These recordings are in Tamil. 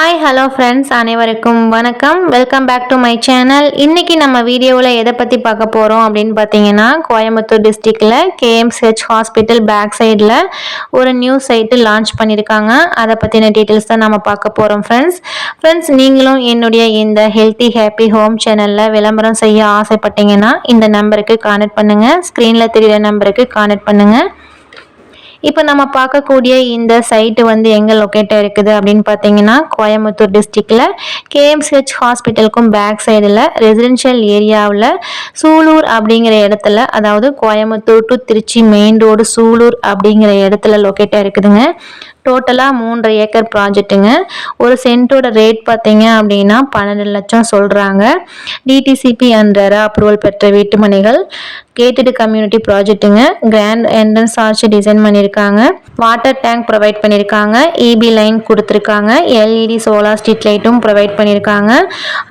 ஹாய் ஹலோ ஃப்ரெண்ட்ஸ், அனைவருக்கும் வணக்கம். Welcome back to my channel. இன்றைக்கி நம்ம வீடியோவில் எதை பற்றி பார்க்க போகிறோம் அப்படின்னு பார்த்தீங்கன்னா, கோயம்புத்தூர் டிஸ்ட்ரிக்டில் கேஎம்சிஹெச் ஹாஸ்பிட்டல் பேக் சைடில் ஒரு நியூ சைட்டு லான்ச் பண்ணியிருக்காங்க. அதை பற்றின டீட்டெயில்ஸ் தான் நம்ம பார்க்க போகிறோம் ஃப்ரெண்ட்ஸ், நீங்களும் என்னுடைய இந்த ஹெல்த்தி ஹாப்பி ஹோம் சேனலில் விளம்பரம் செய்ய ஆசைப்பட்டீங்கன்னா இந்த நம்பருக்கு கான்டெக்ட் பண்ணுங்கள். ஸ்க்ரீனில் தெரிகிற நம்பருக்கு கான்டெக்ட் பண்ணுங்கள். இப்போ நம்ம பார்க்கக்கூடிய இந்த சைட்டு எங்கே லொக்கேட்டாக இருக்குது அப்படின்னு பார்த்தீங்கன்னா, கோயம்புத்தூர் டிஸ்ட்ரிக்டில் கேஎம்சிஹெச் ஹாஸ்பிட்டலுக்கும் பேக் சைடில் ரெசிடென்ஷியல் ஏரியாவில் சூலூர் அப்படிங்கிற இடத்துல, அதாவது Coimbatore to Trichy main road Sulur அப்படிங்கிற இடத்துல லொக்கேட்டாக இருக்குதுங்க. டோட்டலாக 3 ஏக்கர் ப்ராஜெக்ட்டுங்க. ஒரு சென்ட்டோட ரேட் பார்த்தீங்க அப்படின்னா 12 லட்சம் சொல்கிறாங்க. டிடிசிபி அண்ட் ரெரா அப்ரூவல் பெற்ற வீட்டுமனைகள், கேட்டட் கம்யூனிட்டி ப்ராஜெக்ட்டுங்க. கிராண்ட் என்ட்ரன்ஸ் ஆர்ச் டிசைன் பண்ணியிருக்காங்க. வாட்டர் டேங்க் ப்ரொவைட் பண்ணியிருக்காங்க. இபி லைன் கொடுத்துருக்காங்க. எல்இடி சோலார் ஸ்ட்ரீட் லைட்டும் ப்ரொவைட் பண்ணியிருக்காங்க.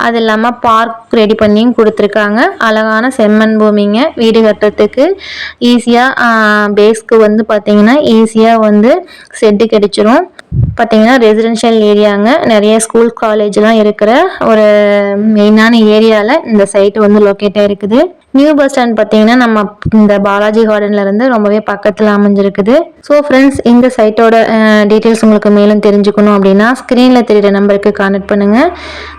அது இல்லாமல் பார்க் ரெடி பண்ணியும் கொடுத்துருக்காங்க. அழகான செம்மண் பூமிங்க. வீடு கட்டுறதுக்கு ஈஸியாக பேஸ்க்கு பார்த்தீங்கன்னா ஈஸியாக செட்டு கிடைச்சிரும். பார்த்தீங்கன்னா ரெசிடென்ஷியல் ஏரியாங்க. நிறைய ஸ்கூல் காலேஜ்லாம் இருக்கிற ஒரு மெயினான ஏரியாவில் இந்த சைட்டு லொக்கேட்டாக இருக்குது. நியூ பஸ் ஸ்டாண்ட் பார்த்தீங்கன்னா நம்ம இந்த பாலாஜி கார்டன்லேருந்து ரொம்பவே பக்கத்தில் அமைஞ்சிருக்குது. ஸோ ஃப்ரெண்ட்ஸ், இந்த சைட்டோட டீட்டெயில்ஸ் உங்களுக்கு மேலும் தெரிஞ்சுக்கணும் அப்படின்னா ஸ்க்ரீனில் தெரிகிற நம்பருக்கு கான்டெக்ட் பண்ணுங்கள்.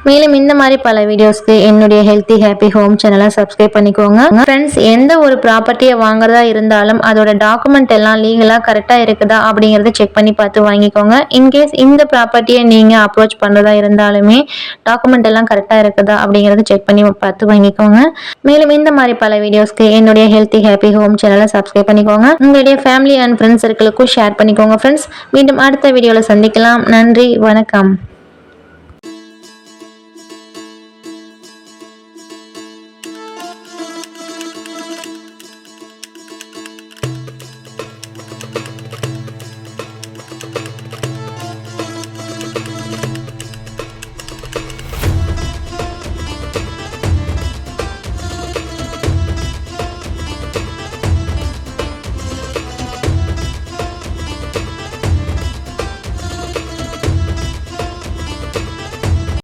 மேலும் இந்த மாதிரி பல வீடியோஸ்க்கு என்னுடைய ஹெல்த்தி ஹாப்பி ஹோம் சேனலை சப்ஸ்கிரைப் பண்ணிக்கோங்க. ஃப்ரெண்ட்ஸ், எந்த ஒரு ப்ராப்பர்ட்டியை வாங்குறதா இருந்தாலும் அதோட டாக்குமெண்ட் எல்லாம் லீகலாக கரெக்டாக இருக்குதா அப்படிங்கிறத செக் பண்ணி பார்த்து வாங்கிக்கோங்க. இன்கேஸ் இந்த ப்ராப்பர்ட்டியை நீங்கள் அப்ரோச் பண்ணுறதா இருந்தாலுமே டாக்குமெண்ட் எல்லாம் கரெக்டாக இருக்குதா அப்படிங்கிறத செக் பண்ணி பார்த்து வாங்கிக்கோங்க. மேலும் இந்த மாதிரி பல வீடியோஸ்க்கு என்னுடைய ஹெல்த்தி ஹாப்பி ஹோம் சேனலை சப்ஸ்கிரைப் பண்ணிக்கோங்க. உங்களுடைய ஃபேமிலி அண்ட் ஃப்ரெண்ட்ஸ் சர்க்கிளுக்கும் ஷேர் பண்ணிக்கோங்க. ஃப்ரெண்ட்ஸ், மீண்டும் அடுத்த வீடியோவில் சந்திக்கலாம். நன்றி, வணக்கம்.